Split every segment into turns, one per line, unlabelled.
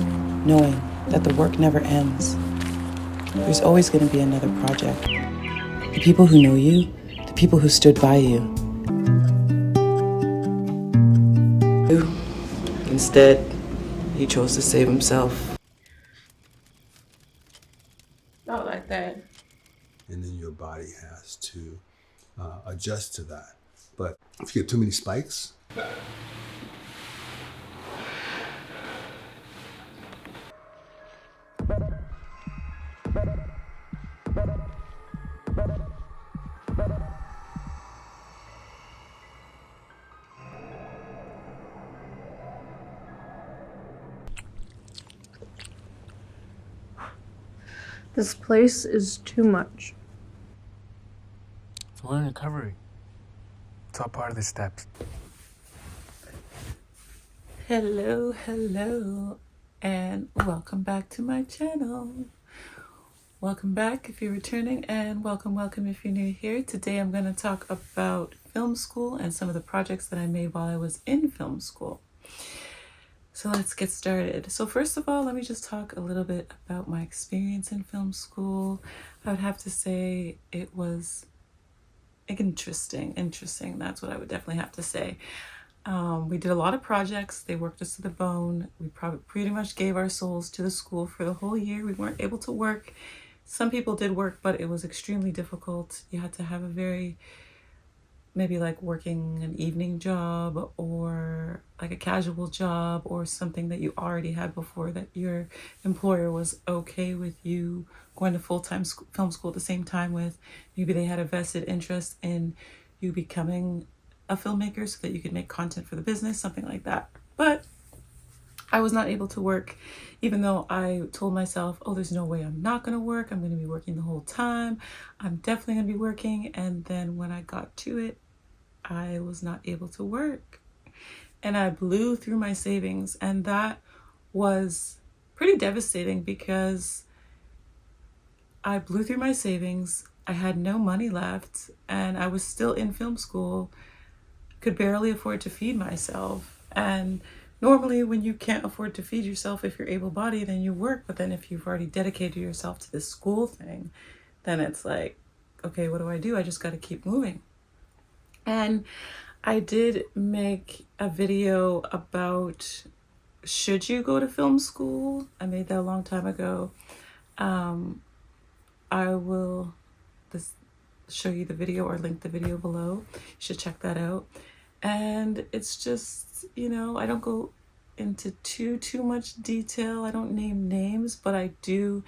knowing that the work never ends. There's always going to be another project. The people who know you, the people who stood by you. Instead, he chose to save himself.
Not like that.
And then your body has to adjust to that. But if you get too many spikes,
This place is too much.
It's learning recovery. It's all part of the steps.
Hello, and welcome back to my channel. Welcome back if you're returning, and welcome if you're new here. Today I'm going to talk about film school and some of the projects that I made while I was in film school. So let's get started. So first of all, let me just talk a little bit about my experience in film school. I would have to say it was interesting. That's what I would definitely have to say. We did a lot of projects. They worked us to the bone. We pretty much gave our souls to the school for the whole year. We weren't able to work. Some people did work, but it was extremely difficult. You had to have a very, maybe like working an evening job or like a casual job or something that you already had before that your employer was okay with you going to full-time film school at the same time with. Maybe they had a vested interest in you becoming a filmmaker so that you could make content for the business, something like that. But I was not able to work, even though I told myself, oh, there's no way I'm not going to work. I'm going to be working the whole time. I'm definitely going to be working. And then when I got to it, I was not able to work. And I blew through my savings. And that was pretty devastating because I blew through my savings. I had no money left and I was still in film school, could barely afford to feed myself. And normally when you can't afford to feed yourself, if you're able-bodied, then you work. But then if you've already dedicated yourself to this school thing, then it's like, okay, what do? I just got to keep moving. And I did make a video about should you go to film school? I made that a long time ago. I will just show you the video or link the video below. You should check that out. And it's just, I don't go into too much detail. I don't name names, but I do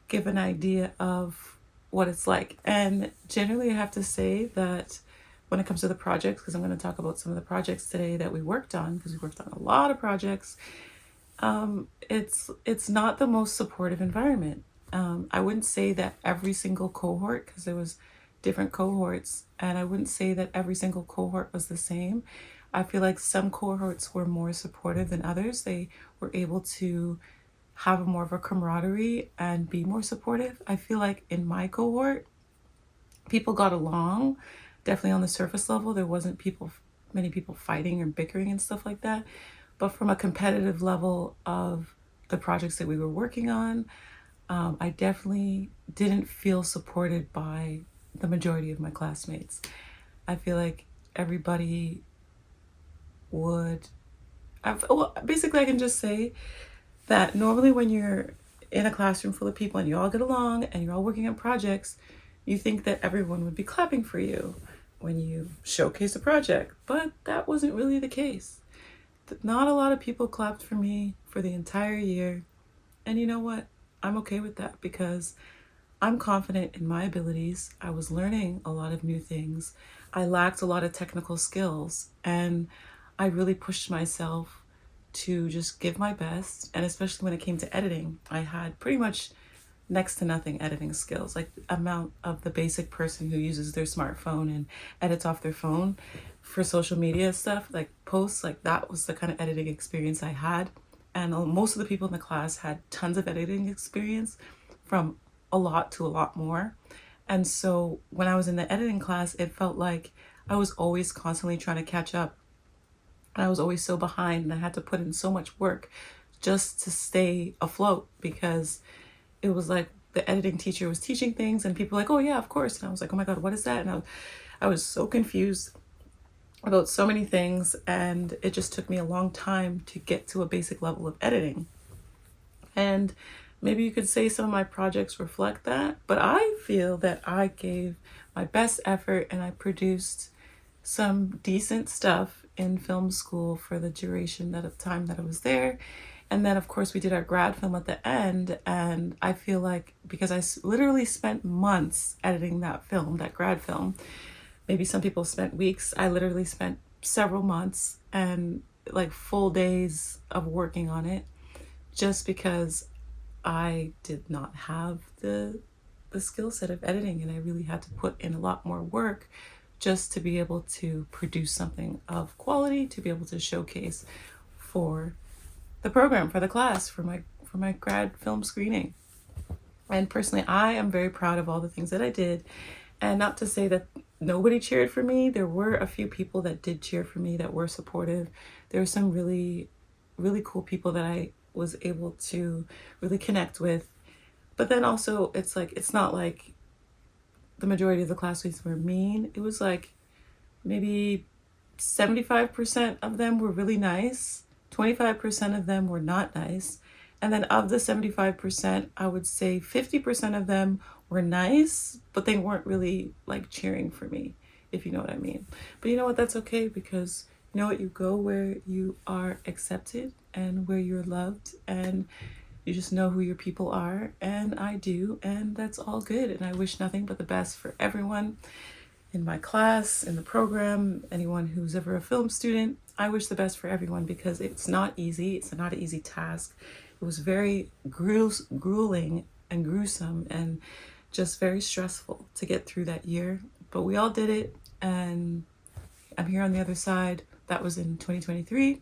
give an idea of what it's like. And generally I have to say that when it comes to the projects, because I'm going to talk about some of the projects today that we worked on, because we worked on a lot of projects, it's not the most supportive environment. I wouldn't say that every single cohort, because there was different cohorts, and I wouldn't say that every single cohort was the same. I feel like some cohorts were more supportive than others. They were able to have more of a camaraderie and be more supportive. I feel like in my cohort, people got along. Definitely on the surface level, there wasn't many people fighting or bickering and stuff like that. But from a competitive level of the projects that we were working on, I definitely didn't feel supported by the majority of my classmates. I feel like everybody basically I can just say that normally when you're in a classroom full of people and you all get along and you're all working on projects, you think that everyone would be clapping for you when you showcase a project, but that wasn't really the case. Not a lot of people clapped for me for the entire year. And you know what? I'm okay with that because I'm confident in my abilities. I was learning a lot of new things. I lacked a lot of technical skills, and I really pushed myself to just give my best. And especially when it came to editing, I had pretty much next to nothing editing skills, like the amount of the basic person who uses their smartphone and edits off their phone for social media stuff, like posts, like that was the kind of editing experience I had. And most of the people in the class had tons of editing experience, from a lot to a lot more. And so when I was in the editing class, it felt like I was always constantly trying to catch up. And I was always so behind, and I had to put in so much work just to stay afloat, because it was like the editing teacher was teaching things and people were like, oh yeah, of course. And I was like, oh my God, what is that? And I was so confused about so many things, and it just took me a long time to get to a basic level of editing. And maybe you could say some of my projects reflect that, but I feel that I gave my best effort and I produced some decent stuff in film school for the duration of time that I was there. And then, of course, we did our grad film at the end. And I feel like because I literally spent months editing that film, that grad film, maybe some people spent weeks. I literally spent several months and like full days of working on it, just because I did not have the skill set of editing, and I really had to put in a lot more work just to be able to produce something of quality, to be able to showcase for the program, for the class, for my grad film screening. And personally, I am very proud of all the things that I did. And not to say that nobody cheered for me. There were a few people that did cheer for me, that were supportive. There were some really, really cool people that I was able to really connect with. But then also, it's like, it's not like the majority of the classmates were mean. It was like maybe 75% of them were really nice, 25% of them were not nice. And then of the 75%, I would say 50% of them were nice, but they weren't really like cheering for me, if you know what I mean. But you know what? That's okay, because you know what? You go where you are accepted and where you're loved, and you just know who your people are. And I do, and that's all good. And I wish nothing but the best for everyone in my class, in the program, anyone who's ever a film student. I wish the best for everyone, because it's not easy. It's not an easy task. It was very grueling and gruesome and just very stressful to get through that year. But we all did it, and I'm here on the other side. That was in 2023.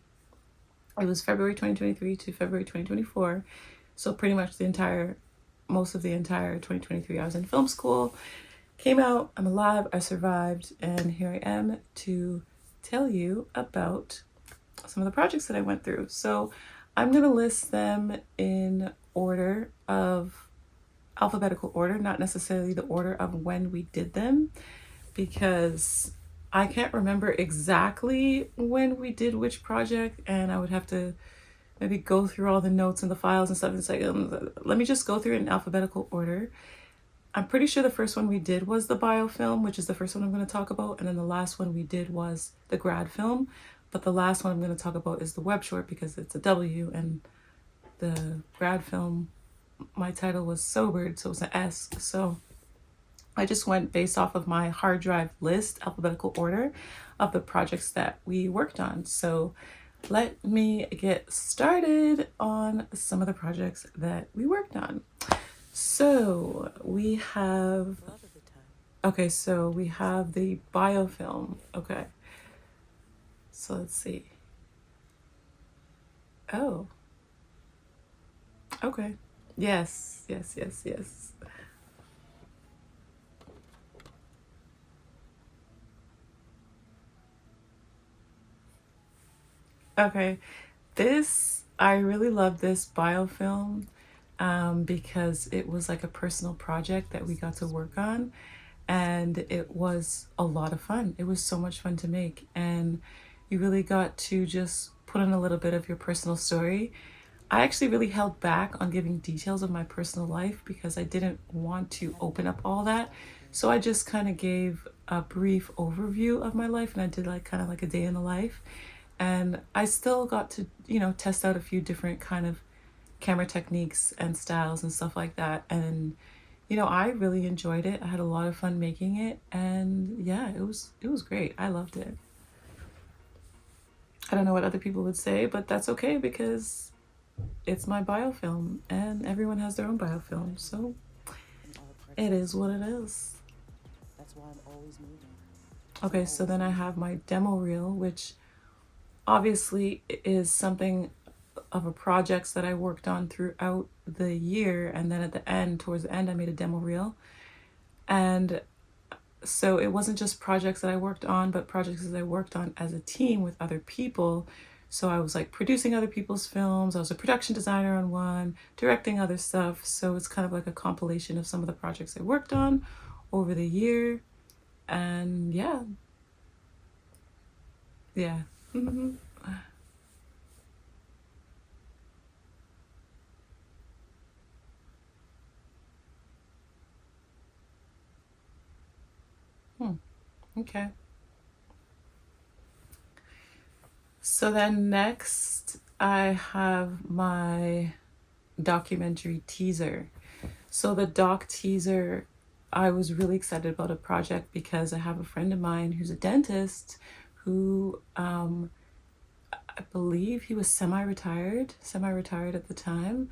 It was February 2023 to February 2024. So pretty much most of the entire 2023, I was in film school. Came out, I'm alive, I survived, and here I am to tell you about some of the projects that I went through. So I'm going to list them in order of alphabetical order, not necessarily the order of when we did them, because I can't remember exactly when we did which project, and I would have to maybe go through all the notes and the files and stuff. It's like, let me just go through it in alphabetical order. I'm pretty sure the first one we did was the biofilm, which is the first one I'm going to talk about. And then the last one we did was the grad film. But the last one I'm going to talk about is the web short, because it's a W, and the grad film, my title was Sobered, so it was an S. So I just went based off of my hard drive list, alphabetical order of the projects that we worked on. So let me get started on some of the projects that we worked on. So we have, okay, so we have the biofilm. Okay. So let's see. Oh. Okay. Yes. Okay. I really love this biofilm, because it was like a personal project that we got to work on, and it was a lot of fun. It was so much fun to make, and you really got to just put in a little bit of your personal story. I actually really held back on giving details of my personal life because I didn't want to open up all that. So I just kind of gave a brief overview of my life, and I did like kind of like a day in the life. And I still got to, test out a few different kind of camera techniques and styles and stuff like that. And, I really enjoyed it. I had a lot of fun making it. And yeah, it was great. I loved it. I don't know what other people would say, but that's okay, because it's my biofilm and everyone has their own biofilm. So it is what it is.
That's why I'm always moving.
Okay, so then I have my demo reel, which obviously is something of a projects that I worked on throughout the year, and then towards the end, I made a demo reel. And so it wasn't just projects that I worked on, but projects that I worked on as a team with other people So I was like producing other people's films. I was a production designer on one, directing other stuff. So it's kind of like a compilation of some of the projects I worked on over the year. And yeah. Yeah. hmm Hmm. Okay. So then next I have my documentary teaser. So the doc teaser, I was really excited about a project because I have a friend of mine who's a dentist who I believe he was semi-retired at the time.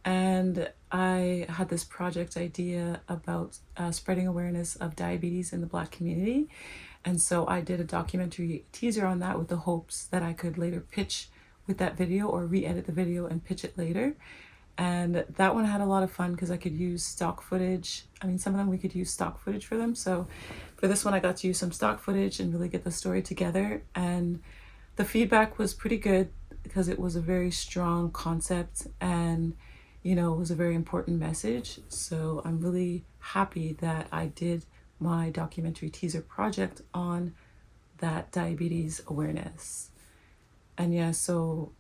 And I had this project idea about spreading awareness of diabetes in the Black community. And so I did a documentary teaser on that with the hopes that I could later pitch with that video or re-edit the video and pitch it later. And that one had a lot of fun because I could use stock footage. I mean, some of them we could use stock footage for them. So for this one, I got to use some stock footage and really get the story together. And the feedback was pretty good because it was a very strong concept and, you know, it was a very important message. So I'm really happy that I did my documentary teaser project on that diabetes awareness. And yeah, so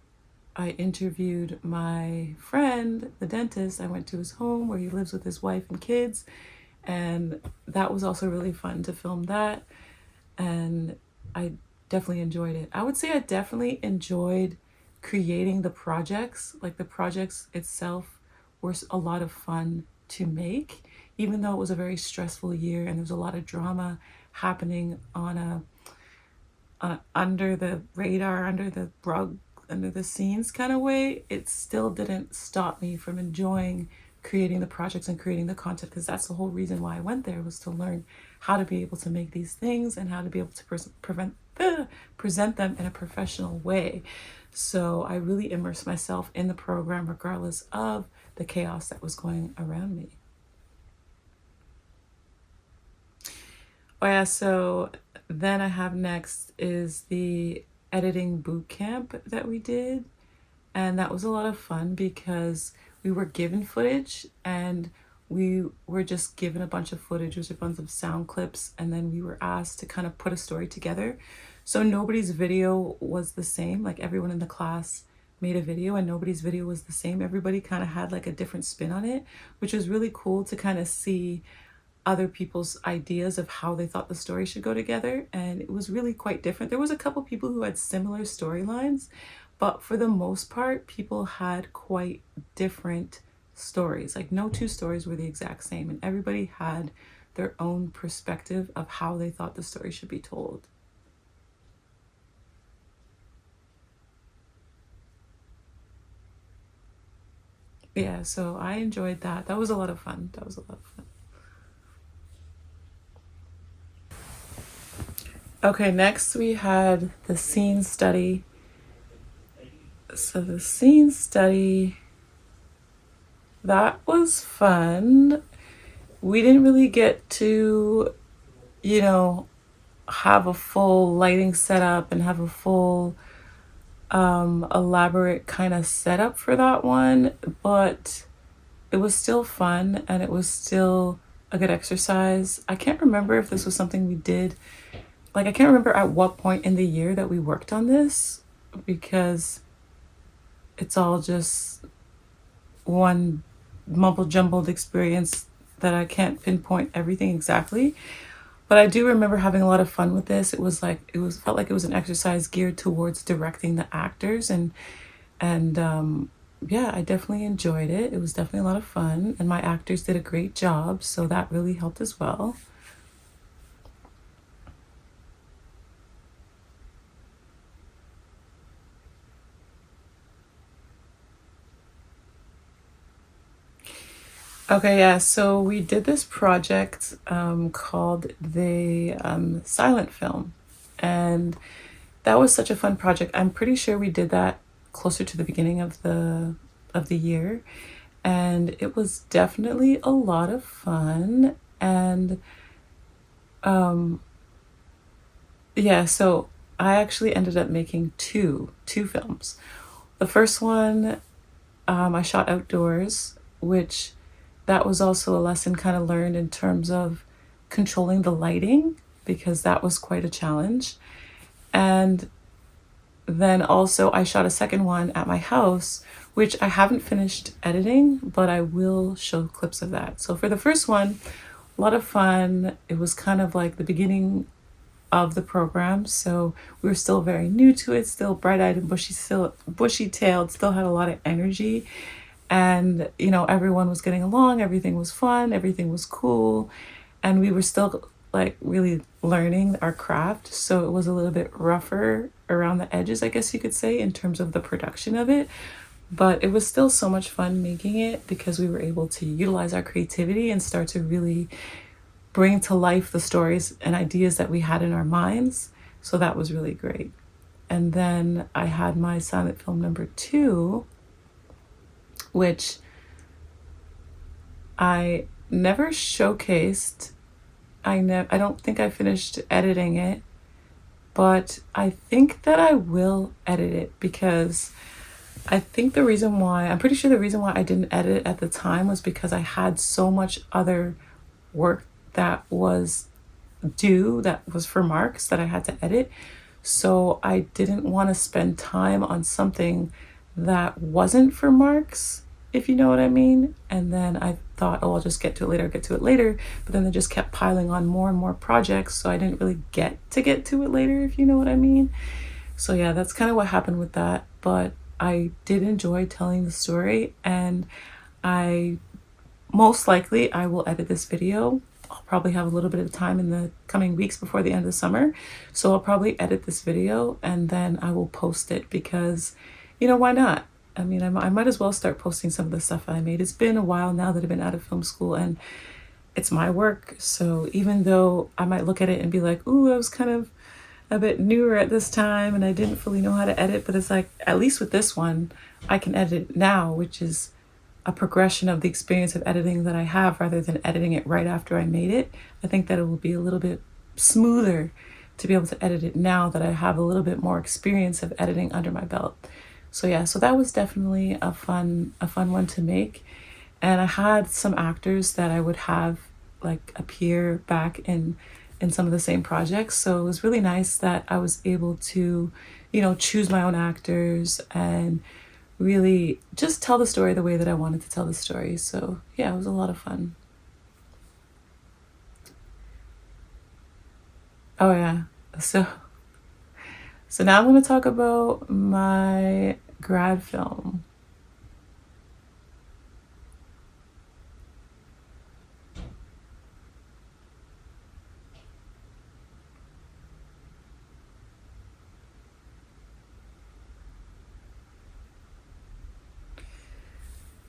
I interviewed my friend, the dentist. I went to his home where he lives with his wife and kids. And that was also really fun to film that. And I definitely enjoyed it. I would say I definitely enjoyed creating the projects. Like the projects itself were a lot of fun to make, even though it was a very stressful year and there was a lot of drama happening on a under the radar, under the rug, under the scenes kind of way. It still didn't stop me from enjoying creating the projects and creating the content, because that's the whole reason why I went there, was to learn how to be able to make these things and how to be able to present them in a professional way. So I really immersed myself in the program regardless of the chaos that was going around me. Oh yeah, so then I have next is the editing boot camp that we did. And that was a lot of fun because we were given footage and we were just given a bunch of footage, there's a bunch of sound clips, and then we were asked to kind of put a story together. So nobody's video was the same. Like everyone in the class made a video and nobody's video was the same. Everybody kind of had like a different spin on it, which was really cool to kind of see other people's ideas of how they thought the story should go together. And it was really quite different. There was a couple people who had similar storylines, but for the most part, people had quite different stories. Like no two stories were the exact same, and everybody had their own perspective of how they thought the story should be told. Yeah, so I enjoyed that. That was a lot of fun. Okay, next we had the scene study. So the scene study, that was fun. We didn't really get to, you know, have a full lighting setup and have a full elaborate kind of setup for that one, but it was still fun and it was still a good exercise. I can't remember if this was something we did. Like, I can't remember at what point in the year that we worked on this because it's all just one mumble jumbled experience that I can't pinpoint everything exactly. But I do remember having a lot of fun with this. It felt like it was an exercise geared towards directing the actors, and yeah, I definitely enjoyed it. It was definitely a lot of fun and my actors did a great job, so that really helped as well. Okay, yeah, so we did this project called the silent film, and that was such a fun project. I'm pretty sure we did that closer to the beginning of the year, and it was definitely a lot of fun. And yeah, so I actually ended up making two films. The first one, I shot outdoors, which that was also a lesson kind of learned in terms of controlling the lighting, because that was quite a challenge. And then also I shot a second one at my house, which I haven't finished editing, but I will show clips of that. So for the first one, a lot of fun. It was kind of like the beginning of the program, so we were still very new to it, still bright-eyed and bushy-tailed, still had a lot of energy. And you know, everyone was getting along, everything was fun, everything was cool, and we were still like really learning our craft, so it was a little bit rougher around the edges, I guess you could say, in terms of the production of it. But it was still so much fun making it because we were able to utilize our creativity and start to really bring to life the stories and ideas that we had in our minds. So that was really great. And then I had my silent film number 2, which I never showcased. I don't think I finished editing it, but I think that I will edit it, because I think I'm pretty sure the reason why I didn't edit it at the time was because I had so much other work that was due, that was for marks, that I had to edit. So I didn't want to spend time on something that wasn't for marks, if you know what I mean. And then I thought, oh, I'll just get to it later. But then they just kept piling on more and more projects, so I didn't really get to it later, if you know what I mean. So yeah, that's kind of what happened with that. But I did enjoy telling the story, and I most likely I will edit this video. I'll probably have a little bit of time in the coming weeks before the end of the summer. So I'll probably edit this video and then I will post it, because, you know, why not? I mean, I might as well start posting some of the stuff I made. It's been a while now that I've been out of film school, and it's my work. So even though I might look at it and be like, ooh, I was kind of a bit newer at this time and I didn't fully know how to edit, but it's like, at least with this one, I can edit it now, which is a progression of the experience of editing that I have, rather than editing it right after I made it. I think that it will be a little bit smoother to be able to edit it now that I have a little bit more experience of editing under my belt. So yeah, so that was definitely a fun one to make. And I had some actors that I would have like appear back in some of the same projects. So it was really nice that I was able to, you know, choose my own actors and really just tell the story the way that I wanted to tell the story. So yeah, it was a lot of fun. Oh yeah, so now I'm going to talk about my grad film.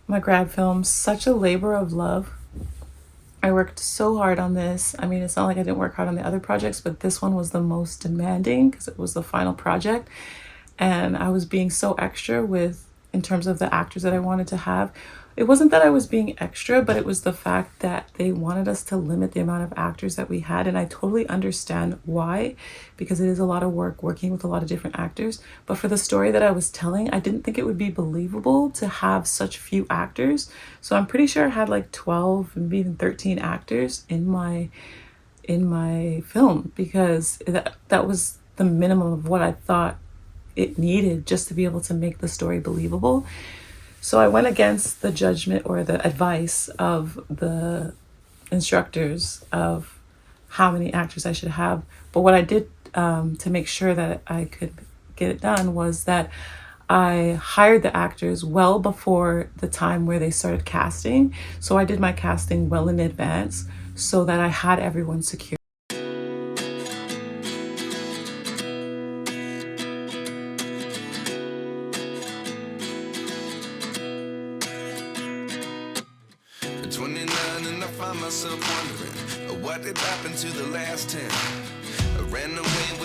My grad film, such a labor of love. I worked so hard on this. I mean, it's not like I didn't work hard on the other projects, but this one was the most demanding because it was the final project. And I was being so extra in terms of the actors that I wanted to have. It wasn't that I was being extra, but it was the fact that they wanted us to limit the amount of actors that we had. And I totally understand why, because it is a lot of work working with a lot of different actors. But for the story that I was telling, I didn't think it would be believable to have such few actors. So I'm pretty sure I had like 12, maybe even 13 actors in my film, because that was the minimum of what I thought it needed just to be able to make the story believable. So I went against the judgment or the advice of the instructors of how many actors I should have. But what I did to make sure that I could get it done was that I hired the actors well before the time where they started casting. So I did my casting well in advance so that I had everyone secure.
At 29 and I find myself wondering what did happen to the last 10. I ran away with